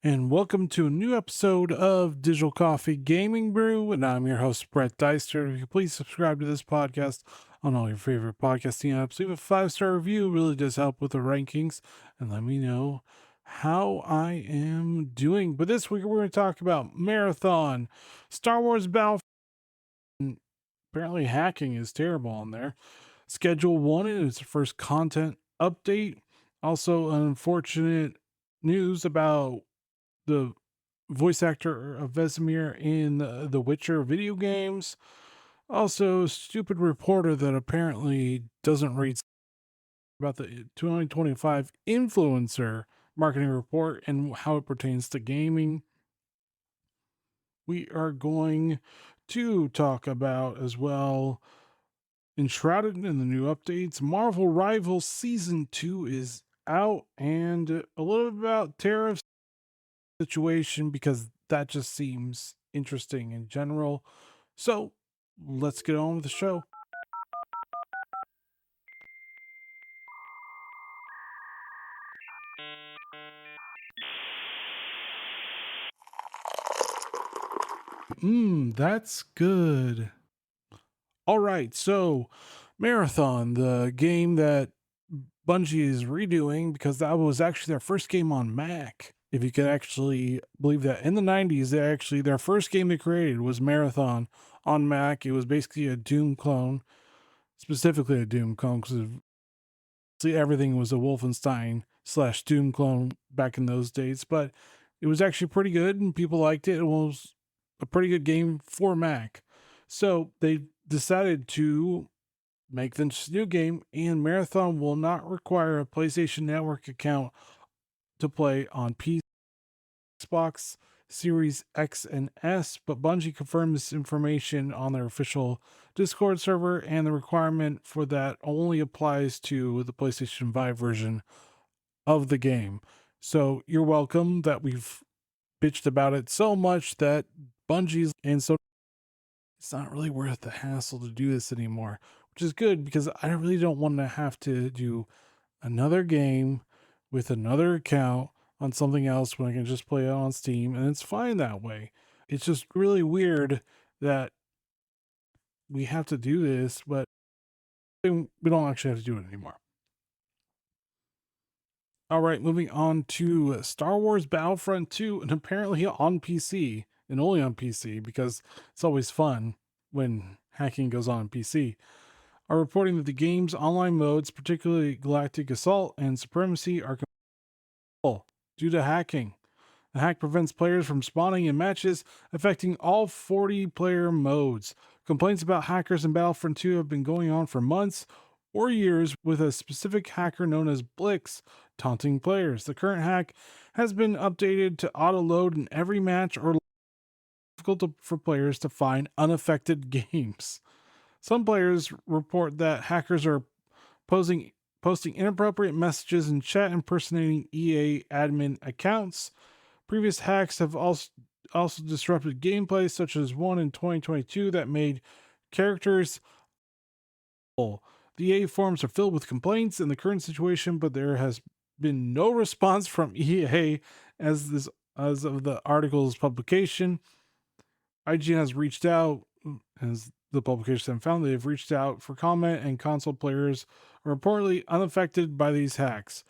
And welcome to a new episode of Digital Coffee Gaming Brew. And I'm your host, Brett Deister. If you please subscribe to this podcast on all your favorite podcasting apps, leave a 5-star review. It really does help with the rankings. And let me know how I am doing. But this week, we're going to talk about Marathon, Star Wars Battlefront. Apparently, hacking is terrible on there. Schedule 1 is the first content update. Also, unfortunate news about the voice actor of Vesemir in the Witcher video games. Also, stupid reporter that apparently doesn't read about the 2025 influencer marketing report and how it pertains to gaming. We are going to talk about as well Enshrouded in the new updates. Marvel Rivals Season 2 is out, and a little bit about Tariffs situation because that just seems interesting in general. So let's get on with the show. That's good. All right, so Marathon, the game that Bungie is redoing because that was actually their first game on Mac. If you could actually believe that, in the 90s, their first game they created was Marathon on Mac. It was basically a Doom clone, specifically a Doom clone, because everything was a Wolfenstein / Doom clone back in those days. But it was actually pretty good, and people liked it. It was a pretty good game for Mac. So they decided to make this new game, and Marathon will not require a PlayStation Network account to play on PC, Xbox Series X and S, but Bungie confirmed this information on their official Discord server, and the requirement for that only applies to the PlayStation 5 version of the game. So you're welcome that we've bitched about it so much that Bungie's, and so it's not really worth the hassle to do this anymore, which is good because I really don't want to have to do another game with another account on something else when I can just play it on Steam, and it's fine that way. It's just really weird that we have to do this, but we don't actually have to do it anymore. All right, moving on to Star Wars Battlefront 2, and apparently on PC, and only on PC because it's always fun when hacking goes on PC, are reporting that the game's online modes, particularly Galactic Assault and Supremacy, are compatible due to hacking. The hack prevents players from spawning in matches, affecting all 40 player modes. Complaints about hackers in Battlefront 2 have been going on for months or years, with a specific hacker known as Blix taunting players. The current hack has been updated to auto load in every match or difficult for players to find unaffected games. Some players report that hackers are posting inappropriate messages in chat impersonating EA admin accounts. Previous hacks have also disrupted gameplay, such as one in 2022 that made characters full. The EA forums are filled with complaints in the current situation, but there has been no response from EA as of the article's publication. IGN has reached out, as the publication found, they've reached out for comment, and console players are reportedly unaffected by these hacks.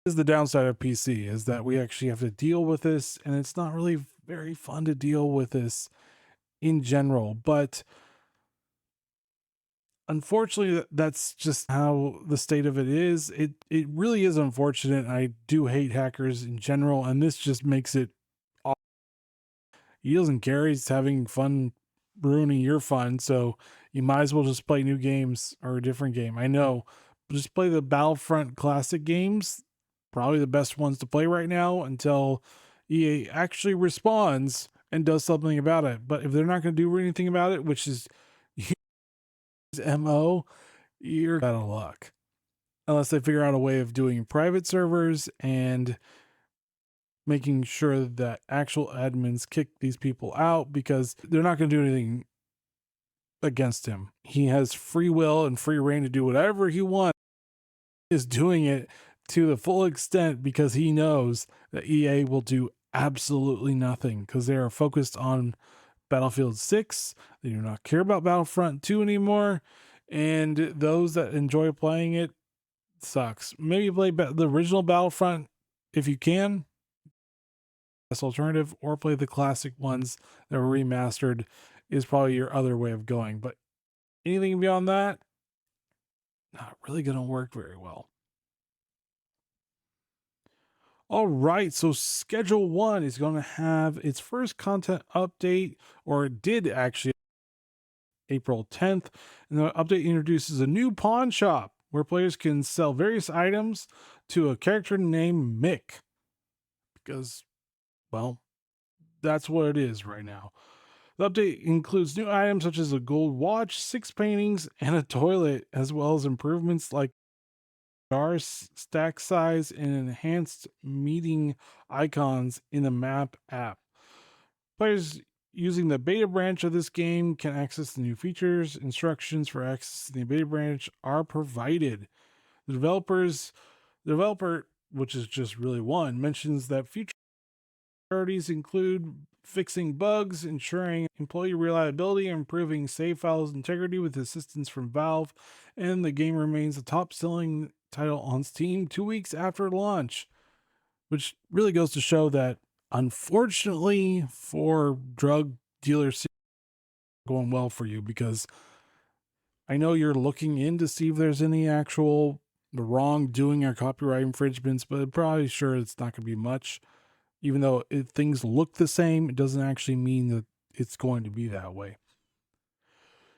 This is the downside of PC, is that we actually have to deal with this, and it's not really very fun to deal with this in general, but unfortunately that's just how the state of it is. It really is unfortunate. I do hate hackers in general, and this just makes it awful. He doesn't care. He's having fun ruining your fun, so you might as well just play new games or a different game. I know, but just play the Battlefront classic games, probably the best ones to play right now until EA actually responds and does something about it. But if they're not going to do anything about it, which is MO, you're out of luck. Unless they figure out a way of doing private servers and making sure that actual admins kick these people out, because they're not going to do anything against him. He has free will and free reign to do whatever he wants. He is doing it to the full extent because he knows that EA will do absolutely nothing because they are focused on Battlefield 6. They do not care about Battlefront 2 anymore. And those that enjoy playing it sucks. Maybe play the original Battlefront if you can, best alternative, or play the classic ones that were remastered is probably your other way of going. But anything beyond that, not really going to work very well. All right, so Schedule 1 is going to have its first content update, or it did actually, April 10th. And the update introduces a new pawn shop where players can sell various items to a character named Mick. Because, well, that's what it is right now. The update includes new items such as a gold watch, 6 paintings, and a toilet, as well as improvements like jar stack size and enhanced meeting icons in the map app. Players using the beta branch of this game can access the new features. Instructions for accessing the beta branch are provided. The developer, which is just really one, mentions that future priorities include fixing bugs, ensuring employee reliability, improving save files integrity with assistance from Valve, and the game remains the top-selling title on Steam 2 weeks after launch, which really goes to show that, unfortunately, for drug dealers, going well for you, because I know you're looking in to see if there's any actual wrongdoing or copyright infringements, but probably sure it's not going to be much. Even though things look the same, it doesn't actually mean that it's going to be that way.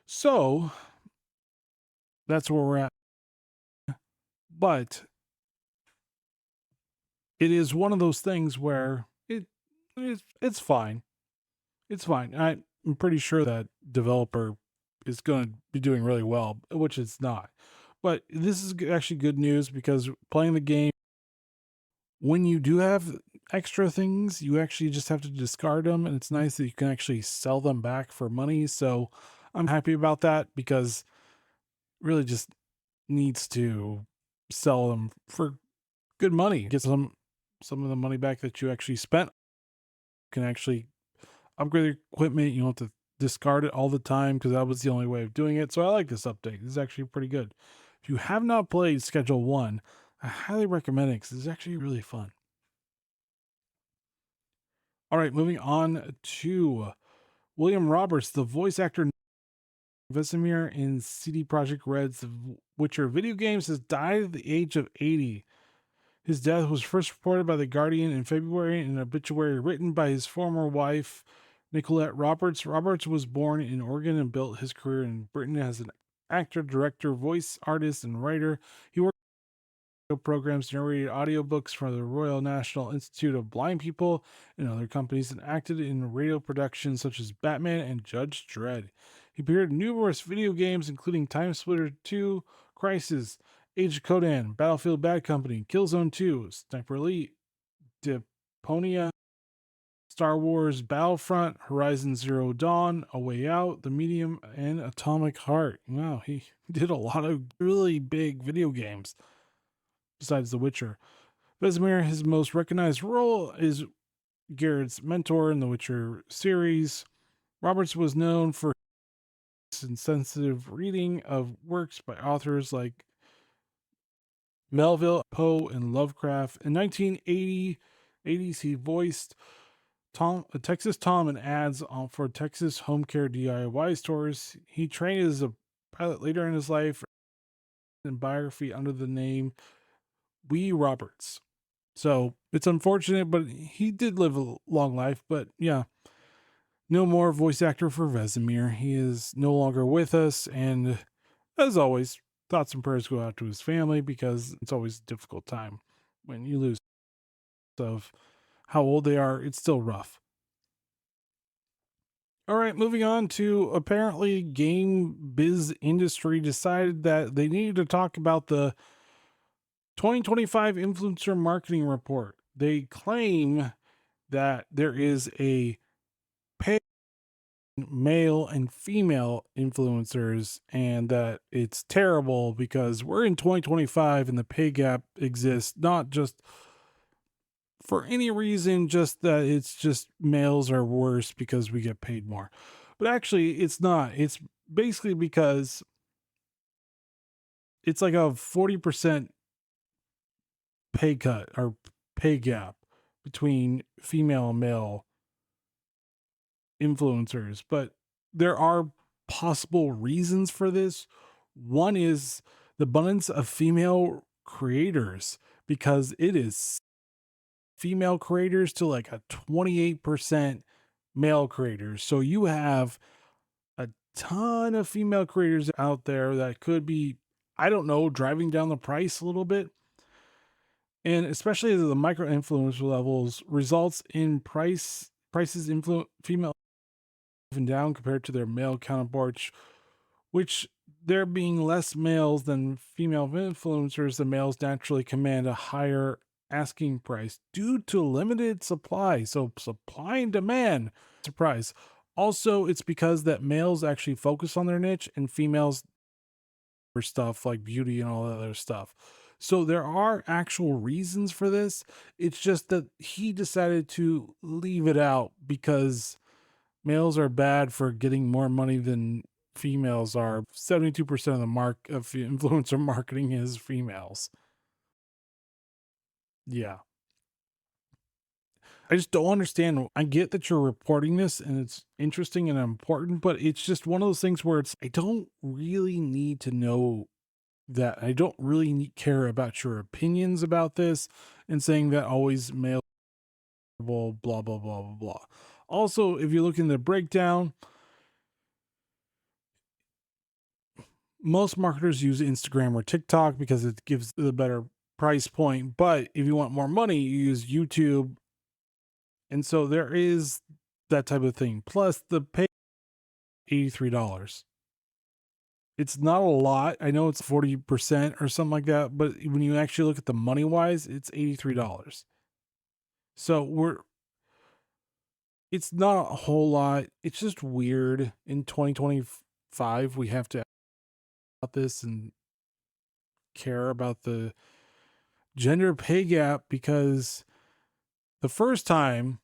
So that's where we're at. But it is one of those things where it's fine. It's fine. I'm pretty sure that developer is going to be doing really well, which it's not. But this is actually good news because playing the game, when you do have extra things, you actually just have to discard them, and it's nice that you can actually sell them back for money. So I'm happy about that because really just needs to sell them for good money, get some of the money back that you actually spent. You can actually upgrade your equipment. You don't have to discard it all the time because that was the only way of doing it. So I like this update. This is actually pretty good. If you have not played Schedule 1, I highly recommend it because it's actually really fun. All right, moving on to William Roberts, the voice actor Vesemir in CD Projekt Red's The Witcher video games, has died at the age of 80. His death was first reported by The Guardian in February in an obituary written by his former wife, Nicolette Roberts. Roberts was born in Oregon and built his career in Britain as an actor, director, voice artist, and writer. He worked programs, narrated audiobooks for the Royal National Institute of Blind People and other companies, and acted in radio productions such as Batman and Judge Dredd. He appeared in numerous video games, including Time Splitter 2, Crisis, Age of Codan, Battlefield Bad Company, Killzone 2, Sniper Elite, Deponia, Star Wars Battlefront, Horizon Zero Dawn, A Way Out, The Medium, and Atomic Heart. Wow, he did a lot of really big video games besides The Witcher. Vesemir, his most recognized role is Geralt's mentor in the Witcher series. Roberts was known for his insensitive reading of works by authors like Melville, Poe, and Lovecraft. In 1980s, he voiced Texas Tom in ads for Texas Home Care DIY stores. He trained as a pilot later in his life in biography under the name Wee Roberts. So it's unfortunate, but he did live a long life. But yeah, no more voice actor for Vesemir. He is no longer with us. And as always, thoughts and prayers go out to his family because it's always a difficult time when you lose of how old they are. It's still rough. All right, moving on to apparently Game Biz Industry decided that they needed to talk about the 2025 Influencer Marketing Report. They claim that there is a pay male and female influencers, and that it's terrible because we're in 2025 and the pay gap exists not just for any reason, just that it's just males are worse because we get paid more. But actually, it's not. It's basically because it's like a 40% pay cut or pay gap between female and male influencers. But there are possible reasons for this. One is the abundance of female creators, because it is female creators to like a 28% male creators. So you have a ton of female creators out there that could be, I don't know, driving down the price a little bit. And especially as the micro influencer levels results in prices female even down compared to their male counterparts, which there being less males than female influencers, the males naturally command a higher asking price due to limited supply. So supply and demand, surprise. Also, it's because that males actually focus on their niche and females for stuff like beauty and all that other stuff. So there are actual reasons for this. It's just that he decided to leave it out because males are bad for getting more money than females are. 72% of the of influencer marketing is females. Yeah. I just don't understand. I get that you're reporting this and it's interesting and important, but it's just one of those things where it's, I don't really need to know that. I don't really care about your opinions about this and saying that always male, blah, blah, blah, blah, blah. Also, if you look in the breakdown, most marketers use Instagram or TikTok because it gives the better price point. But if you want more money, you use YouTube. And so there is that type of thing. Plus, the pay $83. It's not a lot. I know it's 40% or something like that, but when you actually look at the money wise, it's $83. So it's not a whole lot. It's just weird. In 2025, we have to about this and care about the gender pay gap, because the first time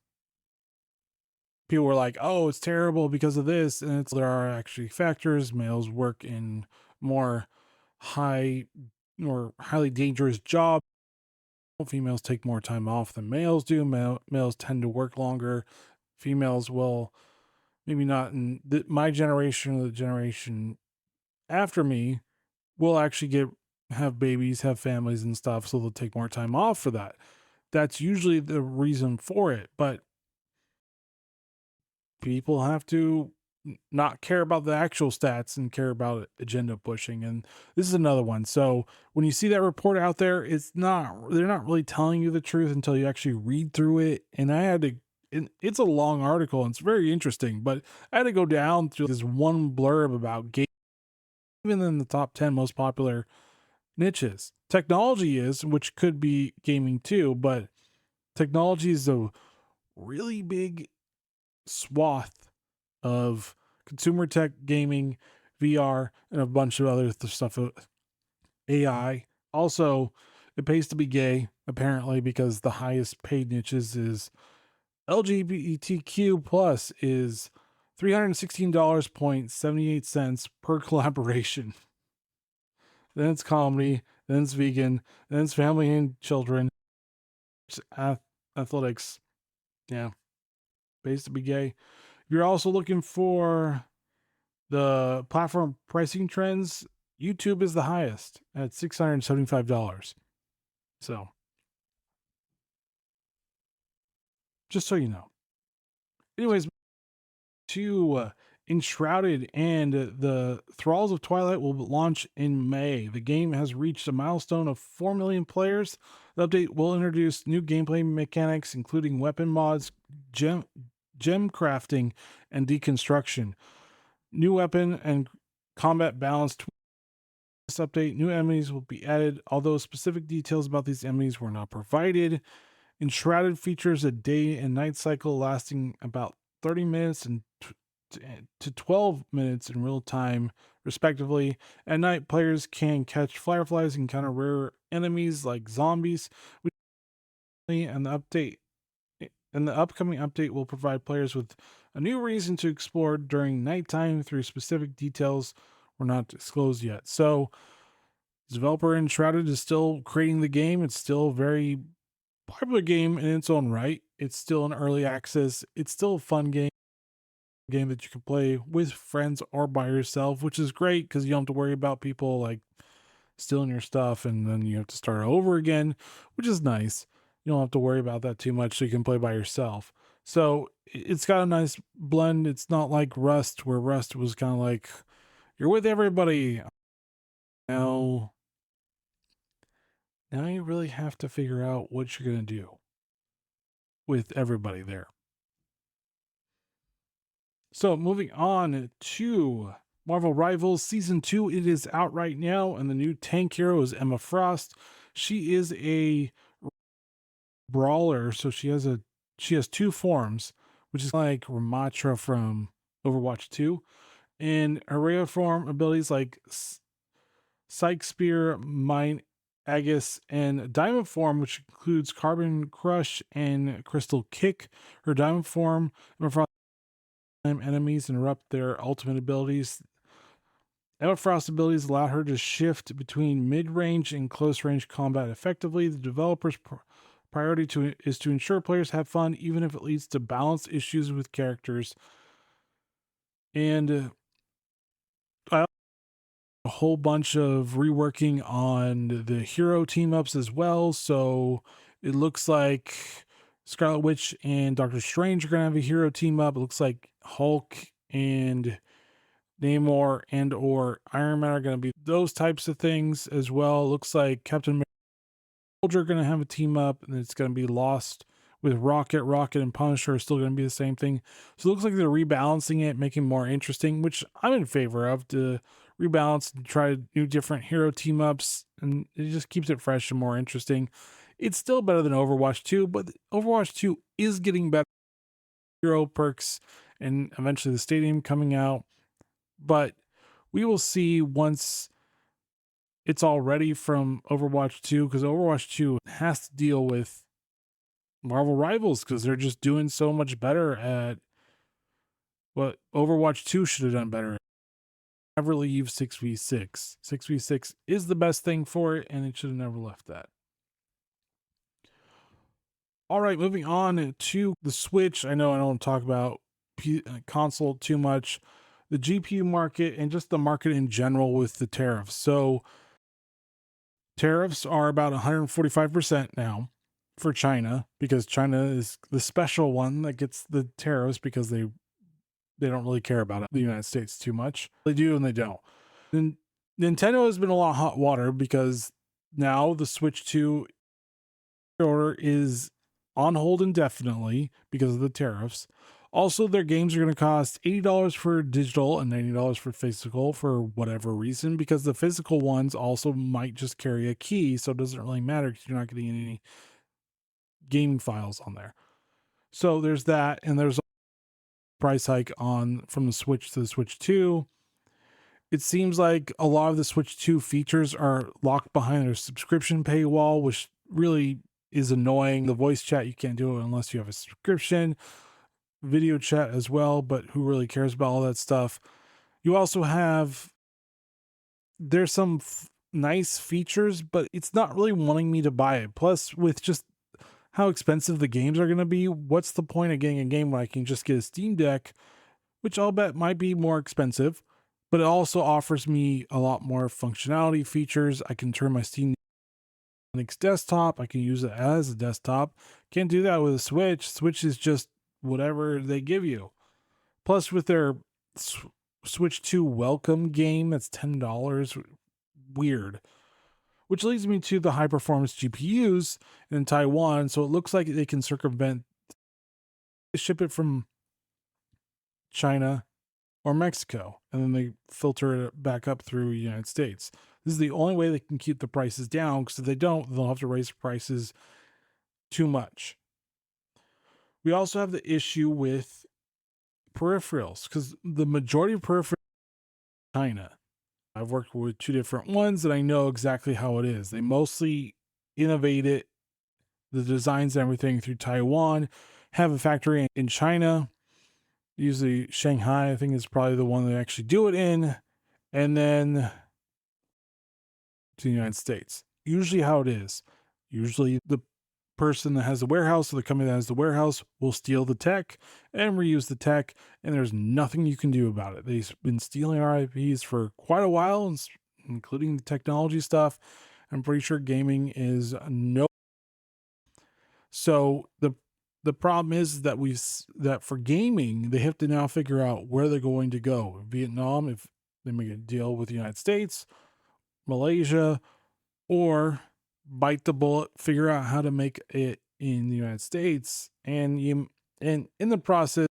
people were like, oh, it's terrible because of this. And there are actually factors. Males work in more high or highly dangerous jobs. Females take more time off than males do. Males tend to work longer. Females will, maybe not in my generation or the generation after me, will actually have babies, have families and stuff. So they'll take more time off for that. That's usually the reason for it. But people have to not care about the actual stats and care about agenda pushing. And this is another one. So when you see that report out there, they're not really telling you the truth until you actually read through it. And it's a long article and it's very interesting, but I had to go down through this one blurb about game, even in the top 10 most popular niches. Technology is, which could be gaming too, but technology is a really big swath of consumer tech, gaming, VR, and a bunch of other stuff. AI. Also, it pays to be gay, apparently, because the highest paid niches is LGBTQ plus is $316.78 per collaboration. Then it's comedy, then it's vegan, then it's family and children, athletics. Yeah, pays to be gay. You're also looking for the platform pricing trends. YouTube is the highest at $675. So, just so you know. Anyways, to Enshrouded and the Thralls of Twilight will launch in May. The game has reached a milestone of 4 million players. The update will introduce new gameplay mechanics, including weapon mods, gem crafting, and deconstruction. New weapon and combat balance. This update, new enemies will be added, although specific details about these enemies were not provided. Enshrouded features a day and night cycle lasting about 30 minutes and to 12 minutes in real time, respectively. At night, players can catch fireflies and encounter rare enemies like zombies. And the upcoming update will provide players with a new reason to explore during nighttime through specific details were not disclosed yet. So, developer Enshrouded is still creating the game. It's still a very popular game in its own right. It's still an early access. It's still a fun game that you can play with friends or by yourself, which is great because you don't have to worry about people like stealing your stuff and then you have to start over again, which is nice. You don't have to worry about that too much, so you can play by yourself. So it's got a nice blend. It's not like Rust, where Rust was kind of like you're with everybody. Now, now you really have to figure out what you're gonna do with everybody there. So moving on to Marvel Rivals Season 2, it is out right now, and the new tank hero is Emma Frost. She is a brawler, so she has two forms, which is like Ramatra from Overwatch 2. And her regular form abilities like Psych Spear, Mine Aegis, and Diamond form, which includes Carbon Crush and Crystal Kick. Her Diamond form, Emma Frost enemies interrupt their ultimate abilities. Emma Frost's abilities allow her to shift between mid-range and close-range combat effectively. The developer's priority is to ensure players have fun, even if it leads to balance issues with characters. And I a whole bunch of reworking on the hero team-ups as well. So it looks like Scarlet Witch and Doctor Strange are going to have a hero team-up. It looks like Hulk and Namor and or Iron Man are going to be those types of things as well. It looks like Captain America are going to have a team up, and it's going to be Lost with Rocket. Rocket and Punisher are still going to be the same thing. So it looks like they're rebalancing it, making it more interesting, which I'm in favor of, to rebalance and try new different hero team ups, and it just keeps it fresh and more interesting. It's still better than Overwatch 2, but Overwatch 2 is getting better. Hero perks and eventually the stadium coming out. But we will see once it's all ready from Overwatch 2, because Overwatch 2 has to deal with Marvel Rivals because they're just doing so much better at what Overwatch 2 should have done better. Never leave 6v6. 6v6 is the best thing for it, and it should have never left that. All right, moving on to the Switch. I know I don't talk about console too much. The GPU market and just the market in general with the tariffs. So tariffs are about 145% now for China, because China is the special one that gets the tariffs because they don't really care about it, the United States too much. They do and they don't. And Nintendo has been a lot of hot water because now the Switch 2 order is on hold indefinitely because of the tariffs. Also, their games are going to cost $80 for digital and $90 for physical for whatever reason, because the physical ones also might just carry a key, so it doesn't really matter because you're not getting any game files on there. So there's that, and there's a price hike on from the Switch to the Switch 2. It seems like a lot of the Switch 2 features are locked behind their subscription paywall, which really is annoying. The voice chat, you can't do it unless you have a subscription. Video chat as well, but who really cares about all that stuff? You also have, there's some nice features, but it's not really wanting me to buy it. Plus, with just how expensive the games are going to be, what's the point of getting a game when I can just get a Steam Deck, which I'll bet might be more expensive, but it also offers me a lot more functionality features. I can turn my Steam Linux desktop, I can use it as a desktop. Can't do that with a Switch. Switch is just whatever they give you. Plus, with their Switch 2 welcome game, that's $10. Weird. Which leads me to the high performance GPUs in Taiwan. So it looks like they can circumvent, ship it from China or Mexico, and then they filter it back up through the United States. This is the only way they can keep the prices down, because if they don't, they'll have to raise prices too much. We also have the issue with peripherals, because the majority of peripherals are China. I've worked with 2 different ones and I know exactly how it is. They mostly innovate it, the designs and everything, through Taiwan, have a factory in China, usually Shanghai, I think, is probably the one they actually do it in, and then to the United States. Usually how it is. Usually the person that has the warehouse or the company that has the warehouse will steal the tech and reuse the tech, and there's nothing you can do about it. They've been stealing our IPs for quite a while, including the technology stuff. I'm pretty sure gaming is no. So the problem is that that for gaming, they have to now figure out where they're going to go. Vietnam, if they make a deal with the United States, Malaysia, or bite the bullet, figure out how to make it in the United States, and in the process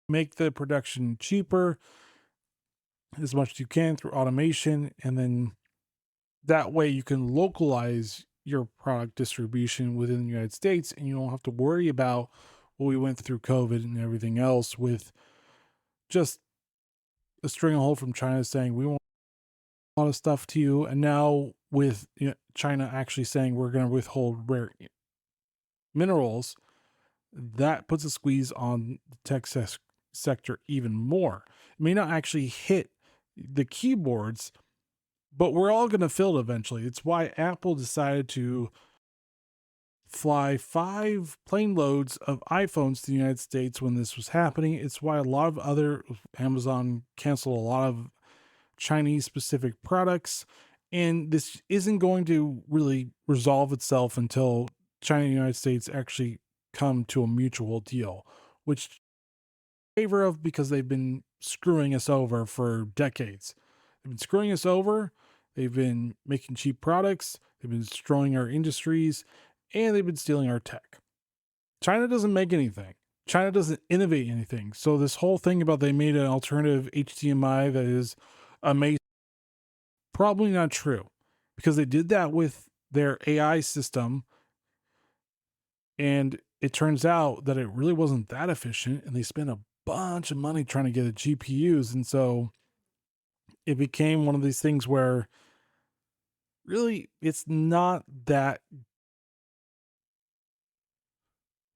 make the production cheaper as much as you can through automation, and then that way you can localize your product distribution within the United States, and you don't have to worry about what we went through COVID and everything else with just a stranglehold from China saying we want a lot of stuff to you, and now with China actually saying we're going to withhold rare minerals, that puts a squeeze on the tech sector even more. It may not actually hit the keyboards, but we're all going to feel it eventually. It's why Apple decided to fly 5 plane loads of iPhones to the United States when this was happening. It's why a lot of Amazon canceled a lot of Chinese specific products, and this isn't going to really resolve itself until China and the United States actually come to a mutual deal, which I'm in favor of, because they've been screwing us over for decades. They've been screwing us over. They've been making cheap products. They've been destroying our industries, and they've been stealing our tech. China doesn't make anything. China doesn't innovate anything. So this whole thing about they made an alternative HDMI that is amazing, probably not true, because they did that with their AI system, and it turns out that it really wasn't that efficient, and they spent a bunch of money trying to get the GPUs, and so it became one of these things where really it's not that.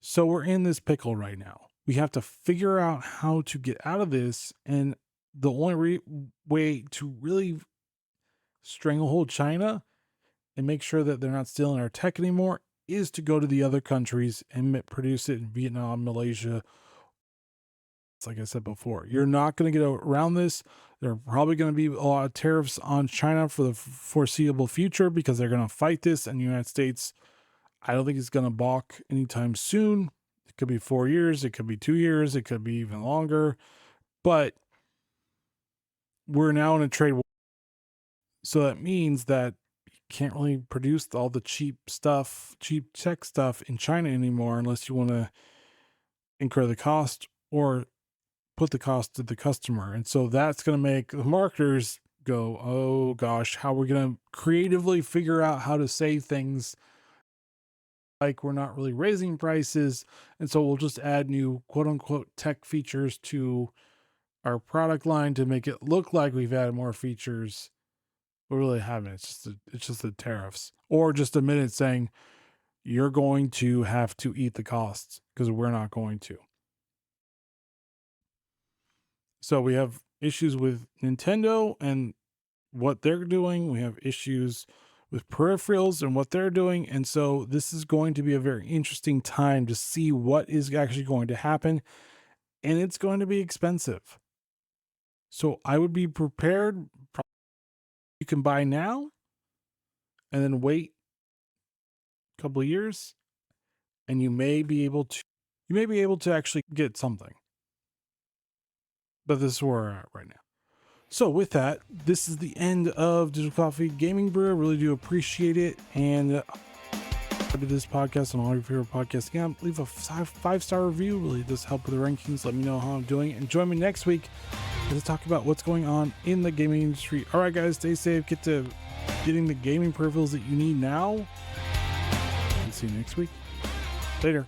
So we're in this pickle right now. We have to figure out how to get out of this, and the only way to really stranglehold China and make sure that they're not stealing our tech anymore is to go to the other countries and produce it in Vietnam, Malaysia. It's like I said before, you're not going to get around this. There are probably going to be a lot of tariffs on China for the foreseeable future, because they're going to fight this, and the United States, I don't think it's going to balk anytime soon. It could be 4 years, it could be 2 years, it could be even longer, but we're now in a trade war. So that means that you can't really produce all the cheap tech stuff in China anymore, unless you want to incur the cost or put the cost to the customer. And so that's going to make the marketers go, oh gosh, how are we going to creatively figure out how to say things like we're not really raising prices, and so we'll just add new quote unquote tech features to our product line to make it look like we've added more features. We really haven't. It's just the tariffs, or just admit it, saying you're going to have to eat the costs because we're not going to. So we have issues with Nintendo and what they're doing. We have issues with peripherals and what they're doing. And so this is going to be a very interesting time to see what is actually going to happen. And it's going to be expensive. So I would be prepared. You can buy now and then wait a couple of years, and you may be able to actually get something. But this is where we're at right now. So with that, this is the end of Digital Coffee Gaming Brew. I really do appreciate it. And to this podcast on all your favorite podcasts, again, leave a 5-star review. Really does help with the rankings. Let me know how I'm doing. And join me next week to talk about what's going on in the gaming industry. All right, guys, stay safe. Get to getting the gaming peripherals that you need now. And see you next week. Later.